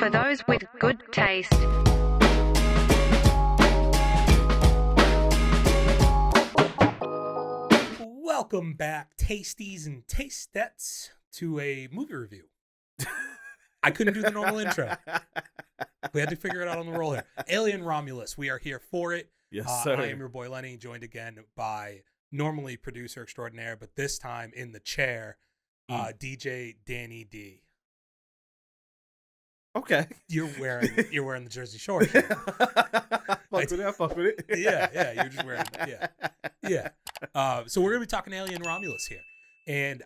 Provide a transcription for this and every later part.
for those with good taste. Welcome back, tasties and tastettes, to a movie review. I couldn't do the normal intro. We had to figure it out on the roll here. Alien Romulus, we are here for it. Yes, sir. I am your boy Lenny, joined again by normally producer extraordinaire, but this time in the chair, DJ Danny D. Okay. You're wearing the Jersey Shore shirt. Fuck with it. Yeah, you're just wearing yeah. So we're gonna be talking Alien Romulus here, and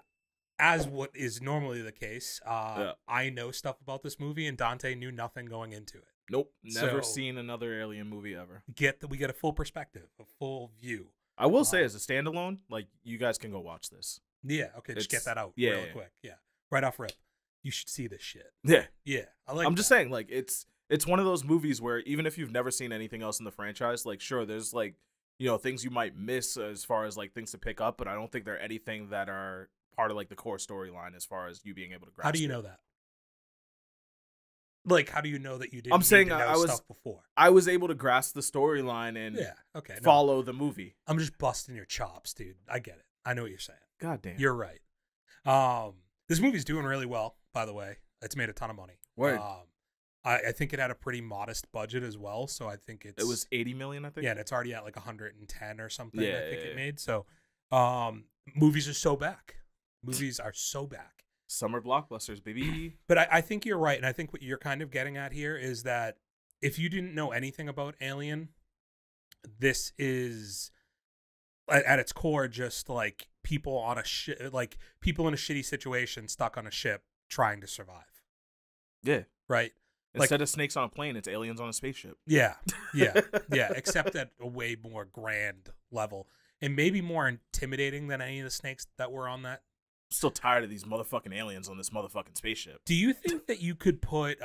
as what is normally the case, I know stuff about this movie, and Dante knew nothing going into it. Nope, never So, seen another Alien movie ever. We get a full perspective, a full view. I will say, as a standalone, like, you guys can go watch this. Yeah, okay, just get that out real quick. Yeah, right off rip. You should see this shit. Yeah. I'm just saying, like, it's one of those movies where even if you've never seen anything else in the franchise, like, sure, there's, like, you know, things you might miss as far as, like, things to pick up, but I don't think there are anything that are part of, like, the core storyline as far as you being able to grasp. How do you know that? Like, how do you know that you didn't I'm saying need to know stuff before? I was able to grasp the storyline and follow the movie. I'm just busting your chops, dude. I get it. I know what you're saying. God damn. You're right. This movie's doing really well, by the way. It's made a ton of money. Word. I think it had a pretty modest budget as well, so I think it was 80 million, I think. Yeah, and it's already at like 110 or something. Yeah, I think it made. So, movies are so back. Movies are so back. Summer blockbusters, baby. But I think you're right, and I think what you're kind of getting at here is that if you didn't know anything about Alien, this is at its core just like people on people in a shitty situation stuck on a ship trying to survive. Yeah. Right? Instead of snakes on a plane, it's aliens on a spaceship. Yeah. Except at a way more grand level and maybe more intimidating than any of the snakes that were on that. I'm still tired of these motherfucking aliens on this motherfucking spaceship. Do you think that you could put,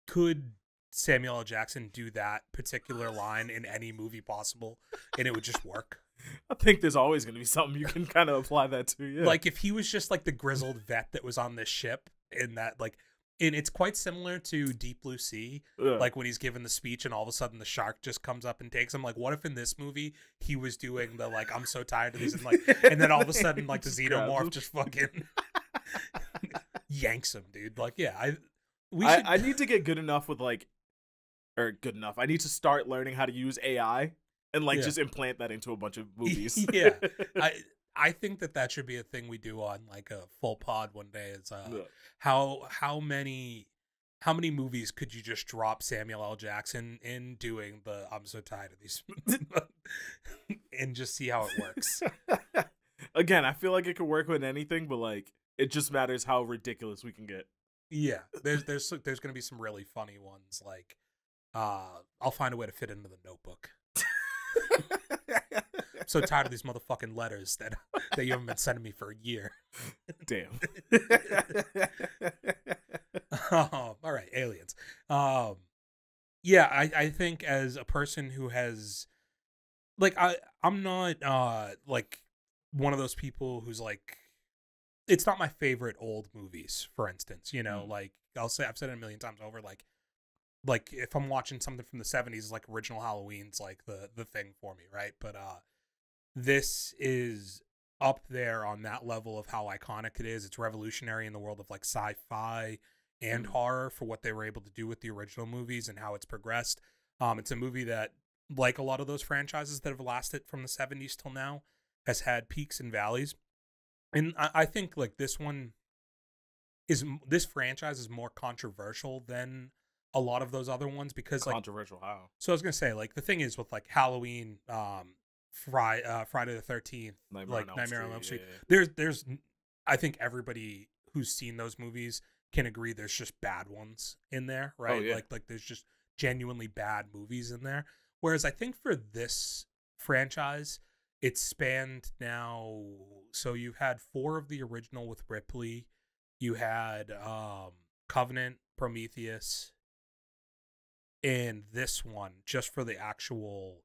could Samuel L. Jackson do that particular line in any movie possible and it would just work? I think there's always going to be something you can kind of apply that to, yeah. Like if he was just like the grizzled vet that was on this ship in that, like, and it's quite similar to Deep Blue Sea, like when he's given the speech and all of a sudden the shark just comes up and takes him. Like, what if in this movie he was doing the like, I'm so tired of these, and like, and then all of a sudden like the xenomorph just fucking yanks him, dude. Like, yeah, I need to get good enough with good enough. I need to start learning how to use AI and just implant that into a bunch of movies. Yeah, I think that should be a thing we do on like a full pod one day. Is how many movies could you just drop Samuel L. Jackson in doing the I'm so tired of these and just see how it works. Again, I feel like it could work with anything, but like it just matters how ridiculous we can get. Yeah, there's gonna be some really funny ones. Like I'll find a way to fit into the Notebook. So tired of these motherfucking letters that you haven't been sending me for a year. Damn. All right, aliens. Yeah, I think as a person who has, like, I'm not like one of those people who's like, it's not my favorite old movies, for instance. You know, like I've said it a million times over, like if I'm watching something from the 70s, like original Halloween's like the thing for me, right? But this is up there on that level of how iconic it is. It's revolutionary in the world of like sci-fi and horror for what they were able to do with the original movies and how it's progressed. It's a movie that, like a lot of those franchises that have lasted from the 70s till now, has had peaks and valleys. And I think like this franchise is more controversial than a lot of those other ones because controversial how? So I was gonna say, like, the thing is with like Halloween, Friday the 13th, Nightmare on Elm Street. Yeah. There's I think everybody who's seen those movies can agree there's just bad ones in there, right? Oh, yeah. Like there's just genuinely bad movies in there. Whereas I think for this franchise, it's spanned now. So you've had 4 of the original with Ripley. You had Covenant, Prometheus, and this one just for the actual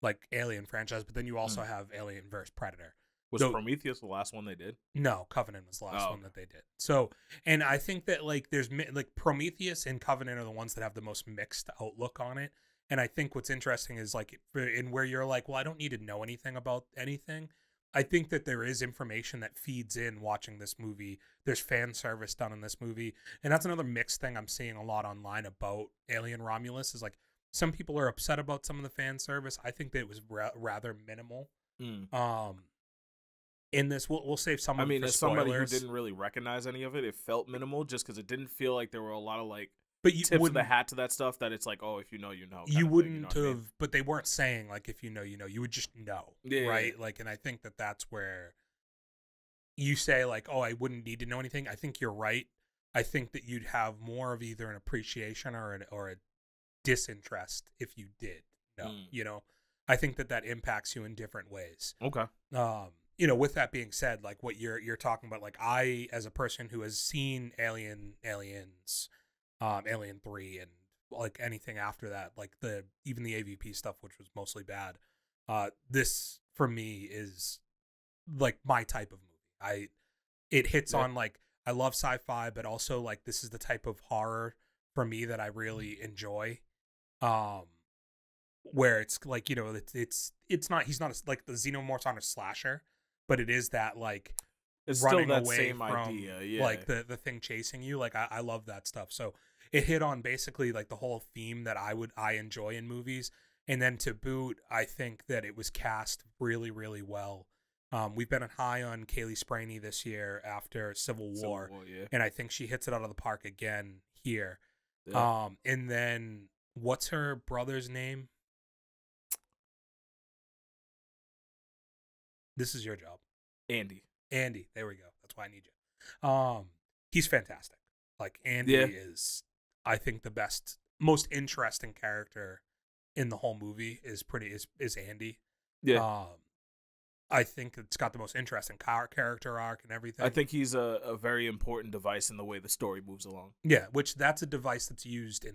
like Alien franchise. But then you also have Alien vs. Predator. Was Though, Prometheus the last one they did? no, Covenant was the last Oh, one okay. that they did. So, and I think that like there's like Prometheus and Covenant are the ones that have the most mixed outlook on it. And I think what's interesting is like in where you're like, well, I don't need to know anything about anything. I think that there is information that feeds in watching this movie. There's fan service done in this movie, and that's another mixed thing I'm seeing a lot online about Alien Romulus. Is like some people are upset about some of the fan service. I think that it was rather minimal. Mm. In this, we'll save some I of it mean, for as spoilers. somebody who didn't really recognize any of it, it felt minimal just because it didn't feel like there were a lot of like but you tips of the hat to that stuff that it's like, oh, if you know, you know. You wouldn't thing, you know have, what I mean? but they weren't saying like if you know, you know. You would just know, Yeah, right? yeah. Like, and I think that that's where you say like, oh, I wouldn't need to know anything. I think you're right. I think that you'd have more of either an appreciation or a disinterest if you did know. You know, I think that impacts you in different ways. Okay. You know, with that being said, like what you're talking about, like I, as a person who has seen Aliens, Alien 3, and like anything after that, like even the AVP stuff, which was mostly bad, this for me is like my type of movie. It hits on like, I love sci-fi, but also like this is the type of horror for me that I really enjoy. Where it's like, you know, it's not, he's not like the Xenomorph's on a slasher, but it is that like It's running still that away same from idea, yeah. like the thing chasing you. Like I love that stuff. So it hit on basically like the whole theme that I enjoy in movies. And then to boot, I think that it was cast really, really well. We've been high on Kaylee Spraney this year after Civil War, yeah. and I think she hits it out of the park again here. Yeah. And then what's her brother's name? This is your job. Andy. There we go. That's why I need you. He's fantastic. Like Andy is, I think, the best, most interesting character in the whole movie is Andy. Yeah. I think it's got the most interesting character arc and everything. I think he's a very important device in the way the story moves along. Yeah, which that's a device that's used in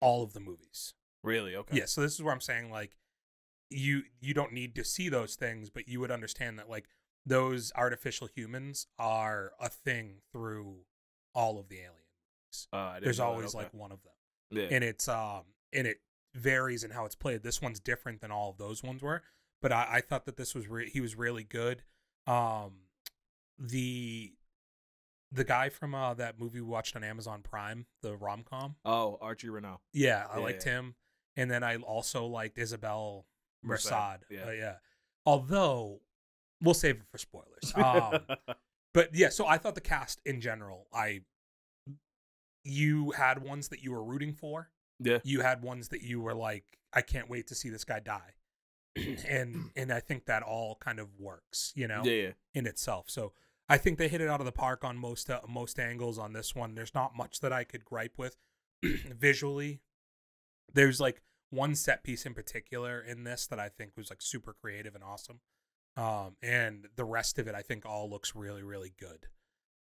all of the movies. Really? Okay. Yeah, so this is where I'm saying like you don't need to see those things, but you would understand that like those artificial humans are a thing through all of the alien movies. There's always like one of them. Yeah. And it's and it varies in how it's played. This one's different than all of those ones were, but I thought that this was he was really good. The guy from that movie we watched on Amazon Prime, the rom-com. Oh, Archie Renau. Yeah, I liked him. And then I also liked Isabelle Merced. Yeah. Although we'll save it for spoilers. But yeah, so I thought the cast in general, you had ones that you were rooting for. Yeah. You had ones that you were like, I can't wait to see this guy die. and I think that all kind of works, you know, in itself. So I think they hit it out of the park on most angles on this one. There's not much that I could gripe with visually. There's like one set piece in particular in this that I think was like super creative and awesome. And the rest of it, I think all looks really, really good.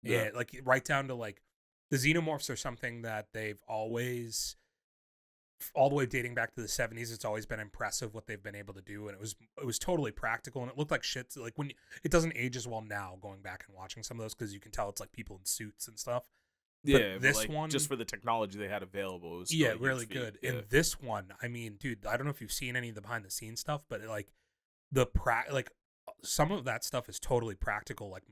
Yeah. And like right down to like the xenomorphs are something that they've always, all the way dating back to the 70s, it's always been impressive what they've been able to do. And it was totally practical, and it looked like shit. Like it doesn't age as well now going back and watching some of those, because you can tell it's like people in suits and stuff. Yeah, but this like, one, just for the technology they had available, it was really good. Yeah. And this one, I mean, dude, I don't know if you've seen any of the behind the scenes stuff, but like like some of that stuff is totally practical, like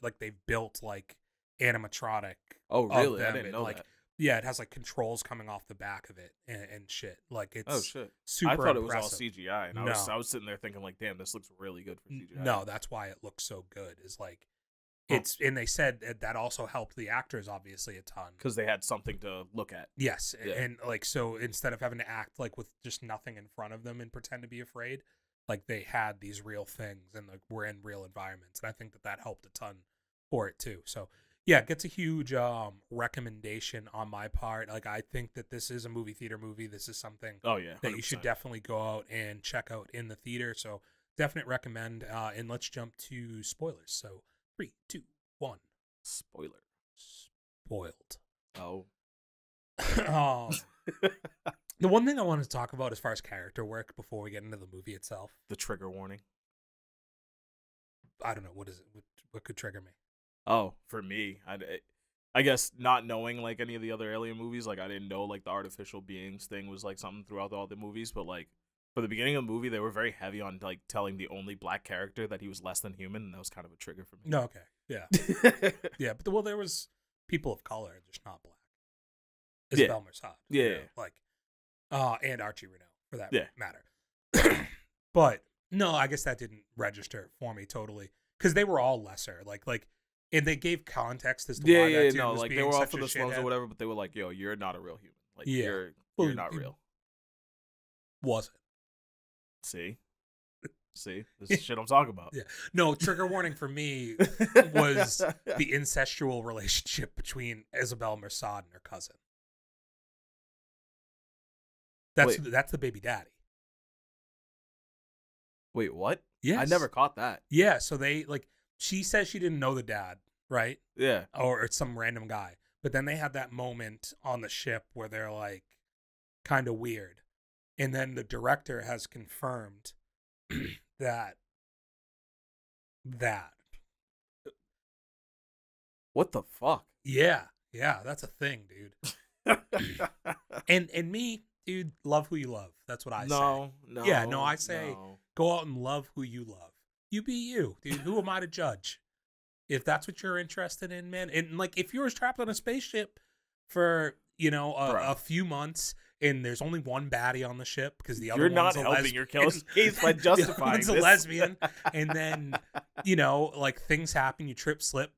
like they've built like animatronic. Oh, really? I didn't know like, that. Yeah, it has like controls coming off the back of it and shit. Like it's shit. Super I thought impressive. it was all CGI, and I was sitting there thinking like, damn, this looks really good for CGI. No, that's why it looks so good. Is like and they said that also helped the actors obviously a ton, because they had something to look at. Yes, and like so instead of having to act like with just nothing in front of them and pretend to be afraid, like they had these real things and like we're in real environments, and I think that helped a ton for it too. So yeah, it gets a huge recommendation on my part. Like I think that this is a movie theater movie. This is something that you should definitely go out and check out in the theater. So definite recommend. And let's jump to spoilers. So 3, 2, 1. Spoiler. Spoiled. Oh. The one thing I wanted to talk about as far as character work before we get into the movie itself. The trigger warning. I don't know, what is it? What could trigger me? Oh, for me, I guess not knowing like any of the other Alien movies, like I didn't know like the artificial beings thing was like something throughout all the movies, but like for the beginning of the movie, they were very heavy on like telling the only black character that he was less than human, and that was kind of a trigger for me. No, okay, yeah, yeah, but well, there was people of color, just not black. Isabel Merced, yeah, like, and Archie Renault for that Yeah. matter. But no, I guess that didn't register for me totally because they were all lesser, like, and they gave context as to why that dude no, was like they being were all such for a the slums shithead. or whatever, but they were like, yo, you're not a real human. Like Yeah. you're Well, not he- real. Was See, this is shit I'm talking about. Yeah. No, trigger warning for me was the incestual relationship between Isabel Merced and her cousin. That's the baby daddy. Wait, what? Yes. I never caught that. Yeah, so they like she says she didn't know the dad, right? Yeah. Or it's some random guy. But then they had that moment on the ship where they're like kind of weird. And then the director has confirmed that What the fuck? yeah, that's a thing, dude. And me, dude, love who you love. That's what I say. No. Yeah, no, I say no. go out and love who you love. You be you, dude. Who am I to judge? If that's what you're interested in, man. And like if you're trapped on a spaceship for, a few months and there's only one baddie on the ship because the other You're one's not a helping your case by the justifying one's a this. lesbian, and then like things happen, you trip, slip.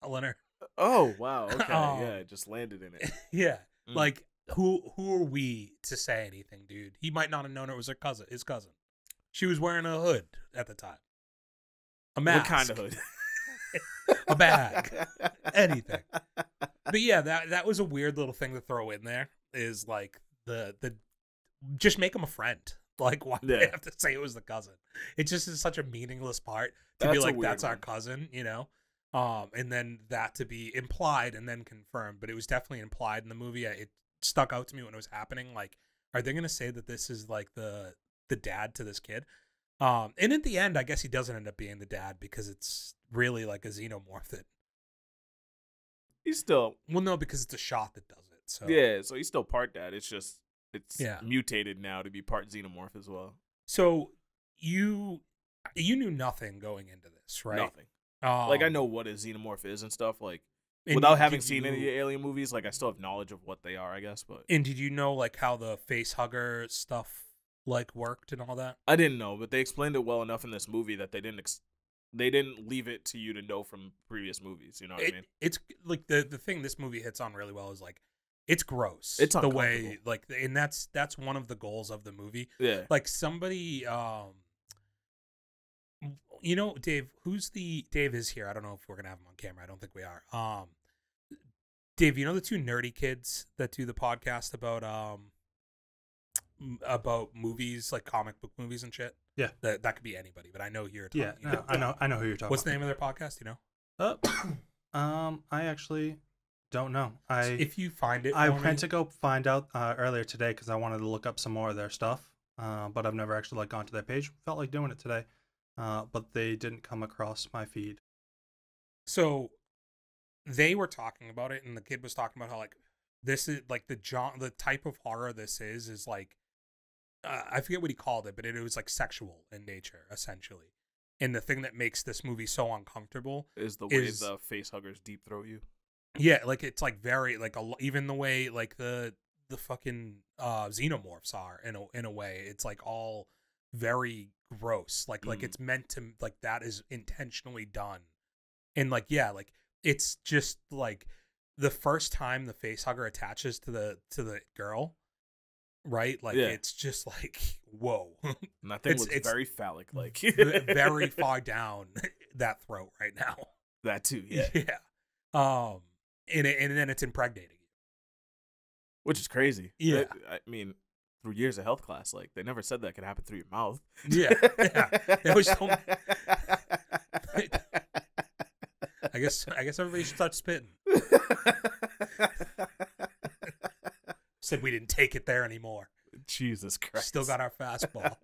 I'll let her. Oh wow. Okay. Oh. Yeah, it just landed in it. Yeah. Mm. Like who are we to say anything, dude? He might not have known it was his cousin. She was wearing a hood at the time. A mask. What kind of hood? A bag. Anything. But yeah, that was a weird little thing to throw in there. Is like the just make him a friend. Like why do they have to say it was the cousin? It just is such a meaningless part to be like that's our cousin, and then that to be implied and then confirmed. But it was definitely implied in the movie. It stuck out to me when it was happening. Like, are they gonna say that this is like the dad to this kid? And at the end, I guess he doesn't end up being the dad because it's really like a xenomorph. He's still Because it's a shot that does it. So so he's still part dad. It's just mutated now to be part xenomorph as well. So you knew nothing going into this, right? Nothing. Like I know what a xenomorph is and stuff. Like and without having seen any alien movies, like I still have knowledge of what they are, I guess. But and did you know like how the face hugger stuff like worked and all that? I didn't know, but they explained it well enough in this movie that they didn't leave it to you to know from previous movies. You know what I mean? It's like the thing this movie hits on really well is like it's gross. It's the way like, and that's one of the goals of the movie. Yeah. Like somebody, Dave. Dave is here. I don't know if we're gonna have him on camera. I don't think we are. Dave, the two nerdy kids that do the podcast about movies, like comic book movies and shit. Yeah, that could be anybody, but I know you're talking. Yeah, no, I know who you're talking. What's about. the name of their podcast? You know? I actually don't know. If you find it, I went to go find out earlier today because I wanted to look up some more of their stuff. But I've never actually gone to their page. Felt like doing it today, but they didn't come across my feed. So they were talking about it, and the kid was talking about how like this is like the type of horror this is like. I forget what he called it, but it was like sexual in nature, essentially. And the thing that makes this movie so uncomfortable is the way the face huggers deep throat you. Yeah, like it's like very like even the way like the fucking xenomorphs are in a way, it's like all very gross. Like it's meant to like that is intentionally done, and like like it's just like the first time the face hugger attaches to the girl. Right, like it's just like whoa. And that thing looks very phallic, like very far down that throat right now. That too, yeah. And then it's impregnating you, which is crazy. Yeah, I mean, through years of health class, like they never said that could happen through your mouth. Yeah. It was so. I guess everybody should start spitting. Said we didn't take it there anymore. Jesus Christ. Still got our fastball.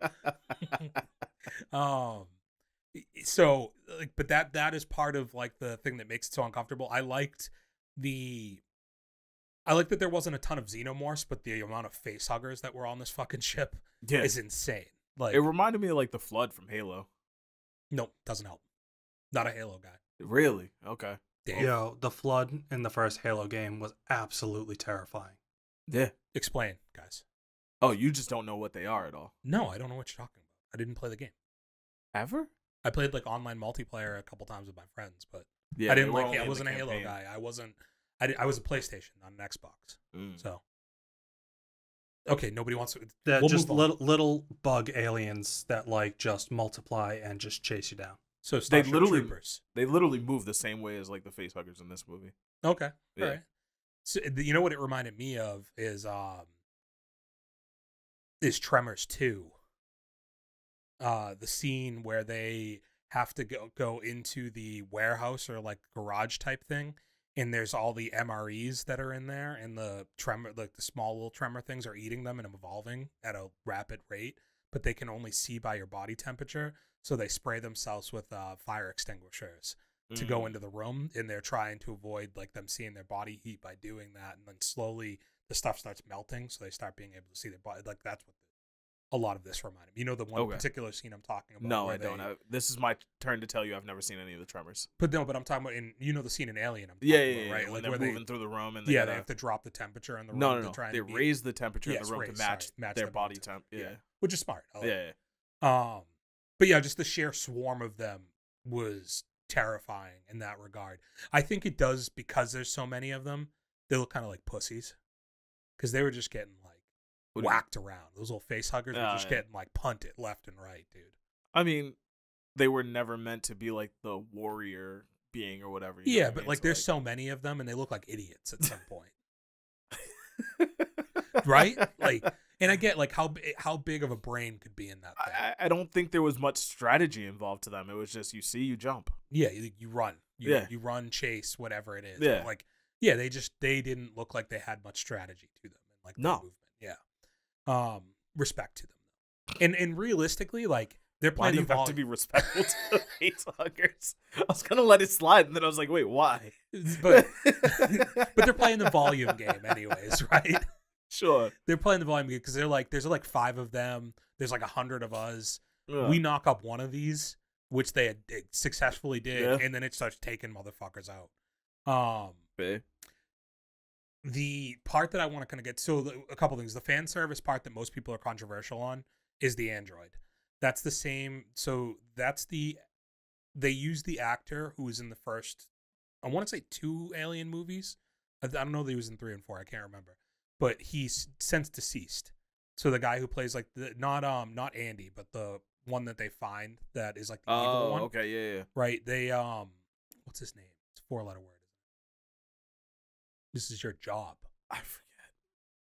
So like, but that is part of like the thing that makes it so uncomfortable. I liked that there wasn't a ton of xenomorphs, but the amount of face huggers that were on this fucking ship is insane. Like, it reminded me of like the Flood from Halo. Nope, doesn't help. Not a Halo guy. Really? Okay. Dave, Yo, the flood in the first Halo game was absolutely terrifying. Yeah. explain, guys. Oh, you just don't know what they are at all. No, I don't know what you're talking about. I didn't play the game. Ever? I played like online multiplayer a couple times with my friends, but Yeah. I didn't they were like only it. I in the wasn't a Halo campaign. guy. I was a PlayStation, not an Xbox. So okay, nobody wants to. They're we'll just move on. little bug aliens that like just multiply and just chase you down. So They Starship literally Troopers. They literally move the same way as like the face huggers in this movie. Okay, Yeah. all right. So you know what it reminded me of is Tremors 2. The scene where they have to go into the warehouse or like garage type thing, and there's all the MREs that are in there, and the tremor, like the small little tremor things, are eating them and evolving at a rapid rate, but they can only see by your body temperature, so they spray themselves with fire extinguishers to go into the room, and they're trying to avoid like them seeing their body heat by doing that, and then slowly the stuff starts melting, so they start being able to see their body. Like that's what a lot of this reminded me. You know the one particular scene I'm talking about? No, I don't. This is my turn to tell you I've never seen any of the Tremors. But I'm talking about the scene in Alien. I'm Yeah, talking about, right? When Like they're where moving through the room and they they have to drop the temperature in the room. No. To try and They raise the temperature in the room to match their their body temp. Yeah. which is smart. I like Yeah. it. But yeah, just the sheer swarm of them was terrifying in that regard. I think it does because there's so many of them. They look kind of like pussies because they were just getting like whacked around. Those little face huggers were just getting like punted left and right, dude. I mean, they were never meant to be like the warrior being or whatever. Yeah, but like there's so many of them and they look like idiots at some point. Right? Like, and I get like how big of a brain could be in that thing. I don't think there was much strategy involved to them. It was just you see, you jump. Yeah, you run. You run, chase, whatever it is. Yeah. But like, yeah, they didn't look like they had much strategy to them. And like no movement. Yeah. Respect to them. And realistically, like they're why playing do you have to be respectful to the face huggers? I was gonna let it slide, and then I was like, wait, why? But they're playing the volume game anyways, right? Sure. They're playing the volume game because they're like, there's like 5 of them. There's like 100 of us. Yeah. We knock up one of these, which they successfully did, Yeah. and then it starts taking motherfuckers out. Okay. The part that I want to kind of get, a couple things. The fan service part that most people are controversial on is the android. That's the same. So they use the actor who was in the first, I want to say 2 Alien movies. I don't know that he was in 3 and 4. I can't remember. But he's since deceased. So the guy who plays like not Andy, but the one that they find that is like the evil one. Okay, yeah. Right. They what's his name? It's a 4-letter word. This is your job. I forget.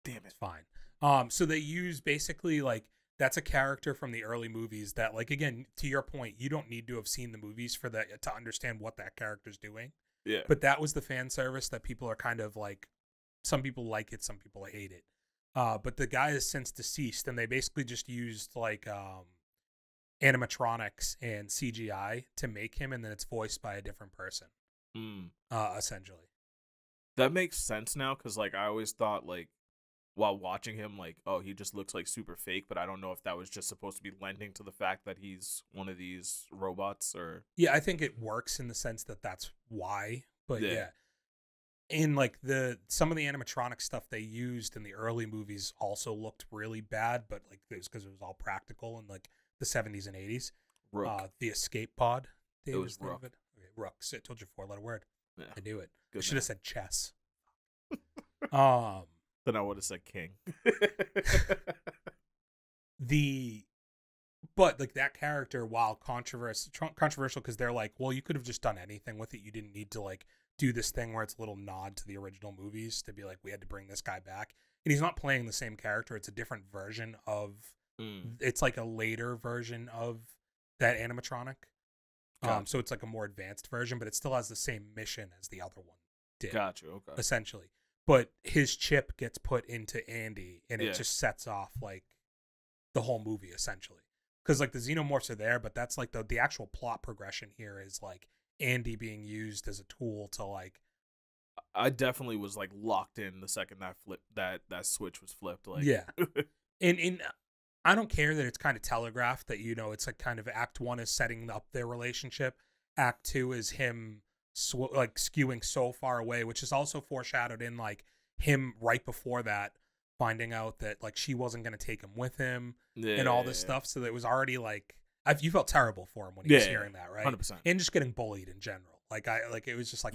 Damn it. It's fine. So they use basically like that's a character from the early movies that, like, again, to your point, you don't need to have seen the movies for that to understand what that character's doing. Yeah. But that was the fan service that people are kind of like, some people like it, some people hate it. But the guy is since deceased, and they basically just used like animatronics and CGI to make him, and then it's voiced by a different person. Essentially. That makes sense now, because like I always thought like while watching him like, oh, he just looks like super fake, but I don't know if that was just supposed to be lending to the fact that he's one of these robots or. Yeah, I think it works in the sense that that's why. But yeah. In like some of the animatronic stuff they used in the early movies also looked really bad, but like it was because it was all practical in like the 70s and 80s. Rook. The escape pod. It was Rook. Okay, Rook. So I told you 4-letter word. Yeah. I knew it. Good I should have man. said chess. Then I would have said king. But like that character, while controversial because they're like, well, you could have just done anything with it. You didn't need to like do this thing where it's a little nod to the original movies to be like, we had to bring this guy back. And he's not playing the same character. It's a different version of, it's like a later version of that animatronic. So it's like a more advanced version, but it still has the same mission as the other one did. Gotcha. Okay. Essentially. But his chip gets put into Andy, and it just sets off like the whole movie essentially. because like the xenomorphs are there, but that's like the actual plot progression here is like Andy being used as a tool to like. I definitely was like locked in the second that switch was flipped. Like, Yeah, and I don't care that it's kind of telegraphed that it's like kind of Act 1 is setting up their relationship, Act 2 is him like skewing so far away, which is also foreshadowed in like him right before that finding out that like she wasn't going to take him with him and all this stuff. So that it was already like you felt terrible for him when he was hearing that, right? 100%. And just getting bullied in general. Like it was just like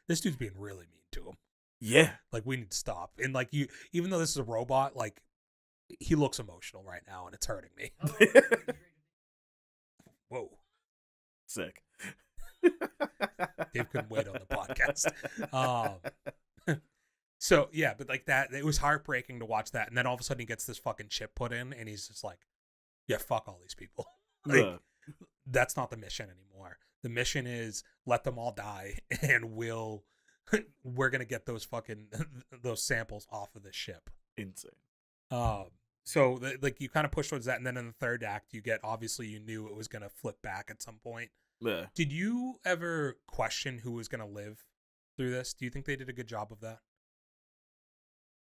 this dude's being really mean to him. Yeah, like we need to stop. And like even though this is a robot, like he looks emotional right now, and it's hurting me. Whoa, sick. Dave couldn't wait on the podcast. So yeah, but like that, it was heartbreaking to watch that, and then all of a sudden he gets this fucking chip put in, and he's just like, "Yeah, fuck all these people." Like, that's not the mission anymore. The mission is let them all die, and we're gonna get those samples off of this ship. Insane. So like you kind of push towards that, and then in the third act, you knew it was gonna flip back at some point. Yeah. Did you ever question who was gonna live through this? Do you think they did a good job of that?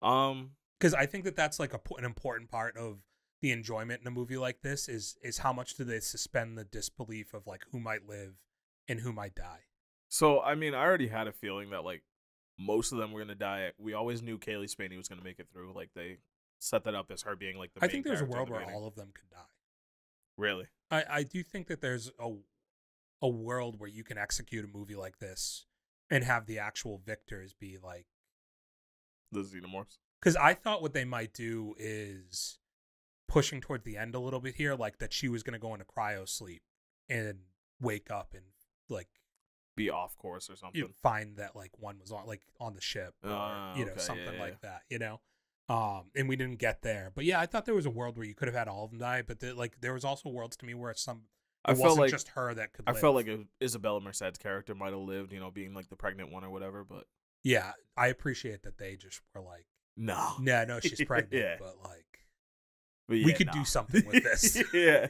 Because I think that's like an important part of the enjoyment in a movie like this is how much do they suspend the disbelief of like who might live and who might die. So I mean, I already had a feeling that like most of them were gonna die. We always knew Kaylee Spaney was gonna make it through. Like they set that up as her being like the main I think there's a world character in where the all of them could die. Really? I do think that there's a world where you can execute a movie like this and have the actual victors be like the xenomorphs. Because I thought what they might do is pushing towards the end a little bit here, like that she was going to go into cryo sleep and wake up and like be off course or something. Find that like one was on the ship or okay, something like that, and we didn't get there. But yeah, I thought there was a world where you could have had all of them die, but there was also worlds to me where it wasn't like just her that could live. I felt like Isabella Merced's character might have lived, being like the pregnant one or whatever, but yeah, I appreciate that they just were like, no, she's pregnant, but we could do something with this. Yeah.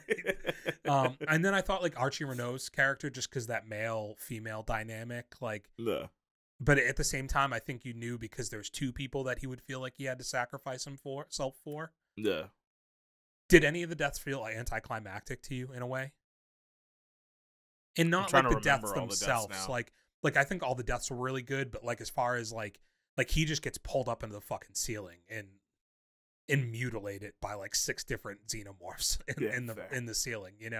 And then I thought like Archie Renault's character, just because that male-female dynamic, like, no. But at the same time, I think you knew because there's two people that he would feel like he had to sacrifice himself for. Yeah. Did any of the deaths feel like anticlimactic to you in a way? And not like the deaths themselves. Like I think all the deaths were really good, but like as far as like he just gets pulled up into the fucking ceiling and mutilated by like 6 different xenomorphs in the ceiling, It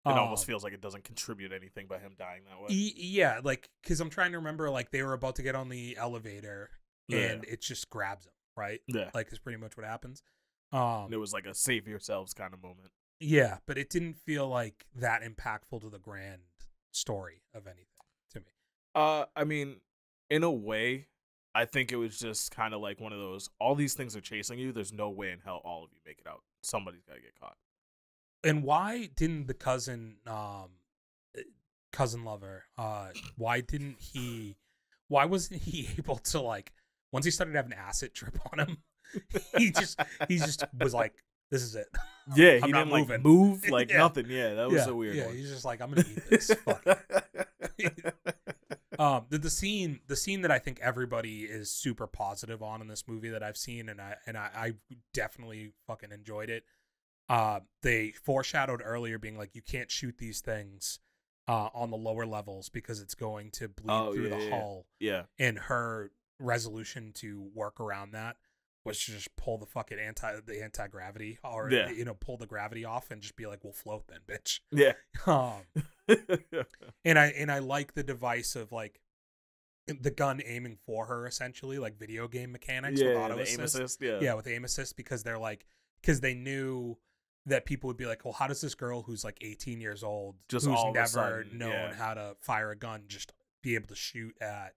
almost feels like it doesn't contribute anything by him dying that way. Yeah, like because I'm trying to remember, like they were about to get on the elevator and it just grabs him, right? Yeah, like is pretty much what happens. And it was like a save yourselves kind of moment. Yeah, but it didn't feel like that impactful to the grand story of anything to me. I mean, in a way, I think it was just kind of like one of those, all these things are chasing you. There's no way in hell all of you make it out. Somebody's got to get caught. And why didn't the cousin lover, why wasn't he able to like, once he started having acid drip on him, he just was like, this is it. Yeah, he didn't like move, like nothing. Yeah, that was a weird one. Yeah, he's just like, I'm gonna eat this. Fuck it. The scene that I think everybody is super positive on in this movie that I've seen, and I definitely fucking enjoyed it. They foreshadowed earlier being like, you can't shoot these things on the lower levels because it's going to bleed through the hull. Yeah. And her resolution to work around that was to just pull the fucking anti-gravity or pull the gravity off and just be like, we'll float then, bitch. Yeah. And I like the device of like the gun aiming for her, essentially like video game mechanics with auto assist. With aim assist, because they knew that people would be like, well, how does this girl who's like 18 years old, just who's never known how to fire a gun, just be able to shoot at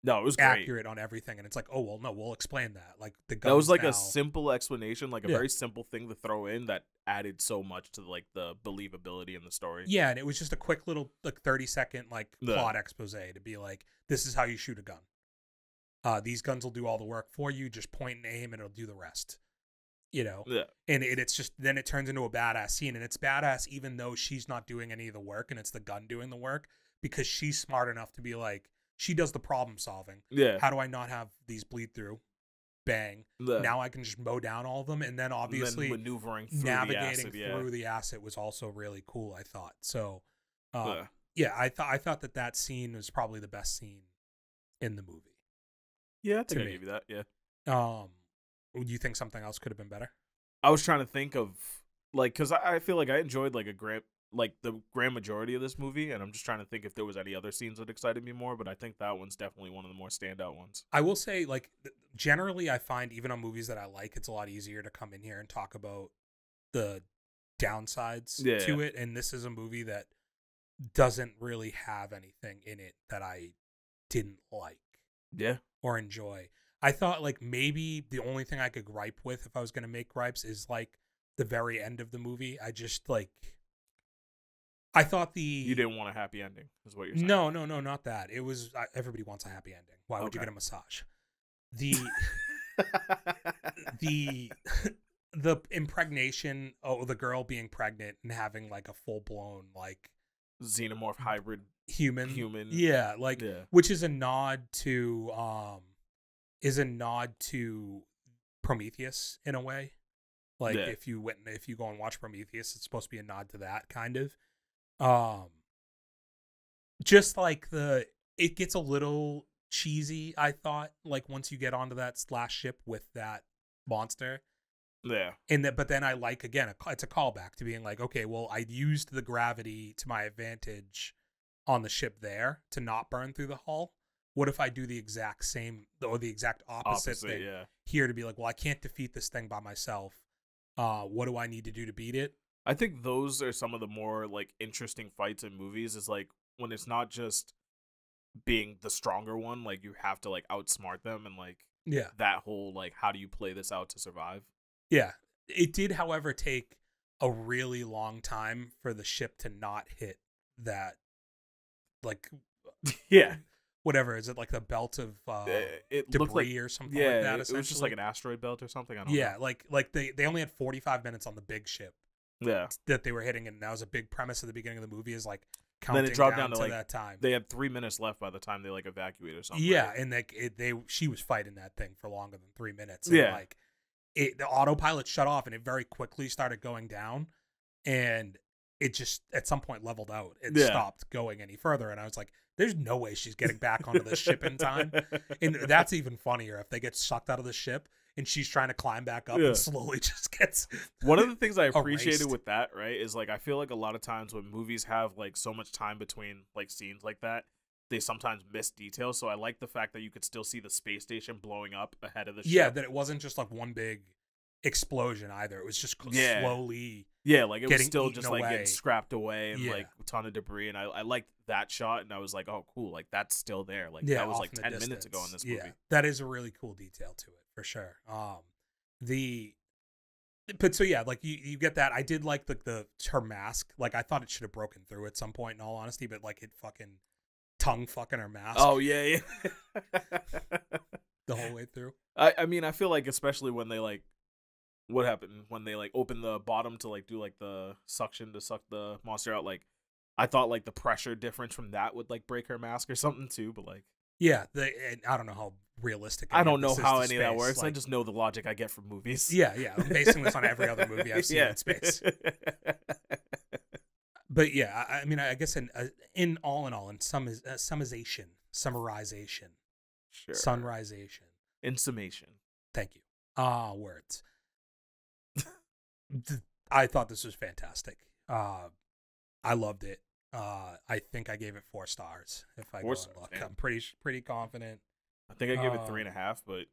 No, it was accurate great. on everything, and it's like, oh well, no, we'll explain that. Like the guns that was like now, a simple explanation, like a very simple thing to throw in that added so much to like the believability in the story. Yeah, and it was just a quick little like 30-second like plot expose to be like, this is how you shoot a gun. These guns will do all the work for you. Just point and aim, and it'll do the rest. Yeah. and it's just then it turns into a badass scene, and it's badass even though she's not doing any of the work and it's the gun doing the work, because she's smart enough to be like, she does the problem solving. Yeah. How do I not have these bleed through? Bang. Yeah. Now I can just mow down all of them, and then obviously maneuvering through navigating the acid, through the acid was also really cool, I thought. So yeah. yeah, I thought that scene was probably the best scene in the movie. Yeah, I think to I me. give you that. Yeah. Do you think something else could have been better? I was trying to think of like, because I feel like I enjoyed like the grand majority of this movie, and I'm just trying to think if there was any other scenes that excited me more. But I think that one's definitely one of the more standout ones. I will say, like, generally, I find even on movies that I like, it's a lot easier to come in here and talk about the downsides to it. And this is a movie that doesn't really have anything in it that I didn't like. Yeah. Or enjoy. I thought, like, maybe the only thing I could gripe with if I was going to make gripes is, like, the very end of the movie. I just, like, I thought you didn't want a happy ending, is what you're saying. No, not that. It was, everybody wants a happy ending. Why would you get a massage? The impregnation, the girl being pregnant and having, like, a full-blown, like, xenomorph hybrid human. Yeah, like, which is a nod to Prometheus in a way. Like, if you go and watch Prometheus, it's supposed to be a nod to that kind of. Just like it gets a little cheesy, I thought, like, once you get onto that last ship with that monster. Yeah. But then I like, again, it's a callback to being like, okay, well, I used the gravity to my advantage on the ship there to not burn through the hull. What if I do the exact same or the exact opposite thing here to be like, well, I can't defeat this thing by myself. What do I need to do to beat it? I think those are some of the more, like, interesting fights in movies, is like when it's not just being the stronger one, like, you have to, like, outsmart them, and, like, that whole, like, how do you play this out to survive? Yeah. It did, however, take a really long time for the ship to not hit that, like, whatever, is it like the belt of it debris like, or something like that? It was just like an asteroid belt or something. I don't know. like they only had 45 minutes on the big ship. Yeah, that they were hitting, and that was a big premise at the beginning of the movie. Is like counting then it dropped down to like, that time. They had 3 minutes left by the time they like evacuated or something. Yeah, right? and she was fighting that thing for longer than 3 minutes. And like the autopilot shut off, and it very quickly started going down, and it just at some point leveled out. It stopped going any further, and I was like, there's no way she's getting back onto the ship in time. And that's even funnier if they get sucked out of the ship and she's trying to climb back up and slowly just gets one of the things I appreciated erased. with that, right, is like I feel like a lot of times when movies have like so much time between like scenes like that, they sometimes miss details. So I like the fact that you could still see the space station blowing up ahead of the ship. Yeah, that it wasn't just like one big explosion either. It was just slowly like it was still just away. Like getting scrapped away and like a ton of debris, and I liked that shot, and I was like, oh cool, like that's still there, like that was like 10 minutes ago in this movie. That is a really cool detail to it for sure. But so yeah, like you get that. I did like her mask. Like I thought it should have broken through at some point, in all honesty, but like it fucking tongue fucking her mask. Oh yeah the whole way through. I mean, I feel like especially when they like, what happened when they like open the bottom to like do like the suction to suck the monster out, like I thought like the pressure difference from that would like break her mask or something too, but like and I don't know how realistic I don't know how any of that works. Like, I just know the logic I get from movies. I'm basing this on every other movie I've seen in space. But yeah, I mean, I guess in summarization, sure, sunrisation, in summation. Thank you. Words. I thought this was fantastic. I loved it. I think I gave it 4 stars. If I go and look, I'm pretty confident. I think I gave it 3.5, but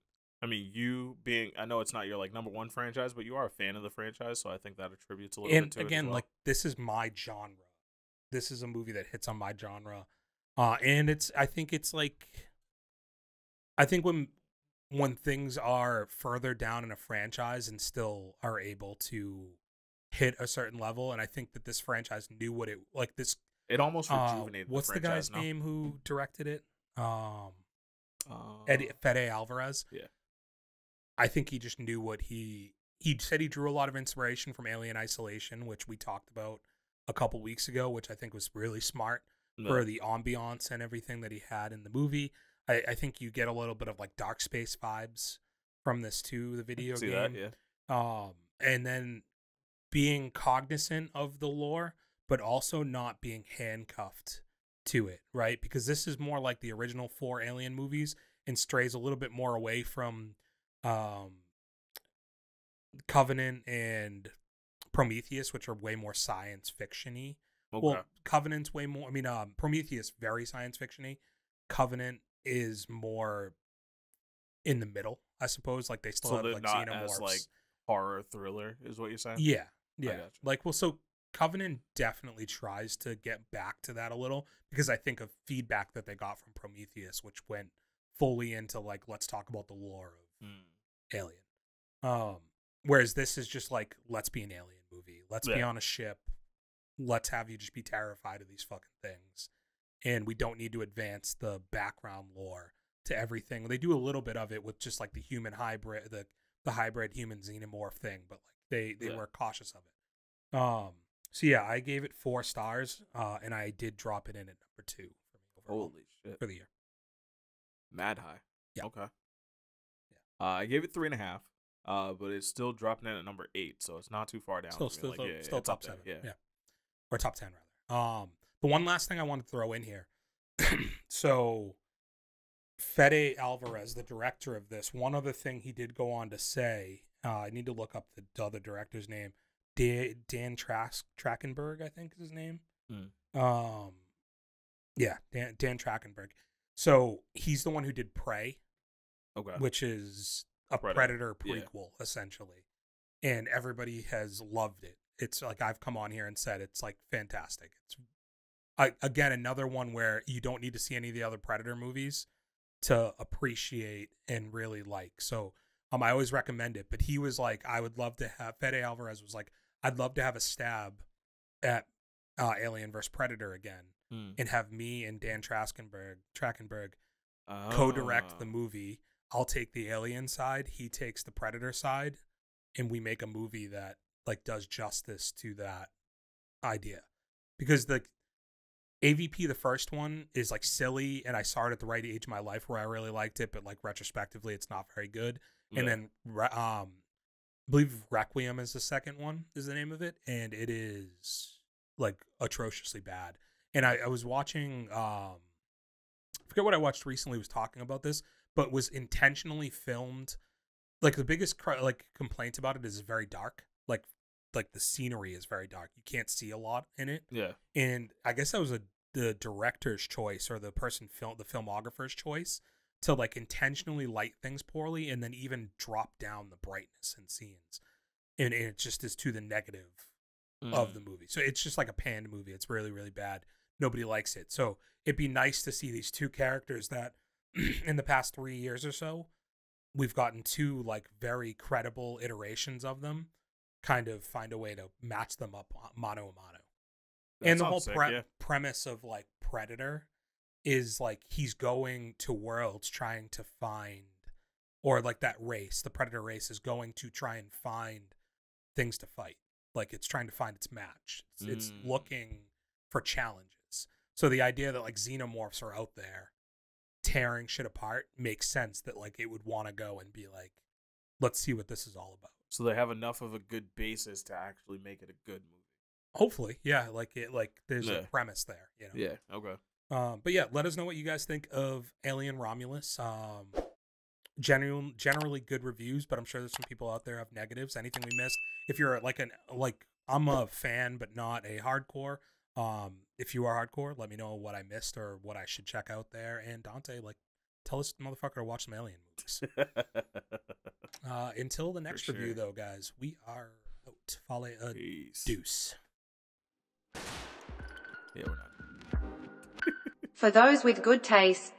I mean, you being, I know it's not your like number one franchise, but you are a fan of the franchise, so I think that attributes a little bit to it. And again, like this is my genre. This is a movie that hits on my genre, and I think when things are further down in a franchise and still are able to hit a certain level, and I think that this franchise knew what it like. This it almost rejuvenated. What's the guy's name who directed it? Fede Alvarez. Yeah, I think he just knew what he he said he drew a lot of inspiration from Alien Isolation, which we talked about a couple weeks ago, which I think was really smart for the ambiance and everything that he had in the movie. I think you get a little bit of like Dark Space vibes from this too, the video See game. that, yeah. And then being cognizant of the lore, but also not being handcuffed to it, right? Because this is more like the original 4 Alien movies and strays a little bit more away from Covenant and Prometheus, which are way more science fiction-y. Okay. Well, Covenant's way more, Prometheus, very science fiction-y. Covenant is more in the middle, I suppose. Like, they still So have, they're like, not xenomorphs. as, like, horror thriller, is what you're saying? Yeah. gotcha. Like, well, so Covenant definitely tries to get back to that a little, because I think of feedback that they got from Prometheus, which went fully into, like, let's talk about the lore of Alien. Whereas this is just like, let's be an alien movie. Let's be on a ship. Let's have you just be terrified of these fucking things. And we don't need to advance the background lore to everything. They do a little bit of it with just like the human hybrid, the hybrid human xenomorph thing, but like they were cautious of it. So yeah, I gave it 4 stars, and I did drop it in at number 2 for me overall. Holy shit. For the year. Mad high. Yeah. Okay. Yeah. I gave it 3.5. But it's still dropping in at number 8, so it's not too far down. Still top 7. Yeah. Or top 10 rather. But one last thing I wanted to throw in here. So Fede Alvarez, the director of this, one other thing he did go on to say, I need to look up the other director's name. Dan Trachtenberg, I think is his name. Yeah, Dan Trachtenberg. So he's the one who did Prey. Okay. Which is a Predator prequel, essentially. And everybody has loved it. It's like, I've come on here and said it's like fantastic. It's again another one where you don't need to see any of the other Predator movies to appreciate and really like. So I always recommend it. But he was like, I would love to have, Fede Alvarez was like, I'd love to have a stab at Alien vs. Predator again, and have me and Dan Trachtenberg co-direct the movie. I'll take the alien side, he takes the Predator side, and we make a movie that like does justice to that idea. Because the AVP, the first one, is like silly, and I saw it at the right age of my life where I really liked it, but like retrospectively it's not very good. And then I believe Requiem is the second one, is the name of it, and it is like atrociously bad. And I was watching I forget what I watched recently was talking about this, but was intentionally filmed. Like, the biggest complaint about it is very dark. Like the scenery is very dark. You can't see a lot in it. Yeah. And I guess that was the director's choice, or the filmographer's choice, to like intentionally light things poorly and then even drop down the brightness in scenes. And it just is to the negative of the movie. So it's just like a panned movie. It's really, really bad. Nobody likes it. So it'd be nice to see these 2 characters that in the past 3 years or so, we've gotten 2 like very credible iterations of them, kind of find a way to match them up mano a mano. And the whole premise of like Predator is like, he's going to worlds trying to find, or like that race, the Predator race is going to try and find things to fight. Like, it's trying to find its match. It's looking for challenges. So the idea that like xenomorphs are out there tearing shit apart makes sense, that like it would want to go and be like, let's see what this is all about. So they have enough of a good basis to actually make it a good movie. Hopefully, yeah. Like there's a premise there, you know. Yeah. Okay. But yeah, let us know what you guys think of Alien Romulus. Generally good reviews, but I'm sure there's some people out there who have negatives. Anything we missed? If you're like I'm a fan but not a hardcore. If you are hardcore, let me know what I missed or what I should check out there. And Dante, like, tell this motherfucker to watch some Alien movies. Until the next review, though, guys, we are out. Fale a deuce. Yeah, we're not. For those with good taste.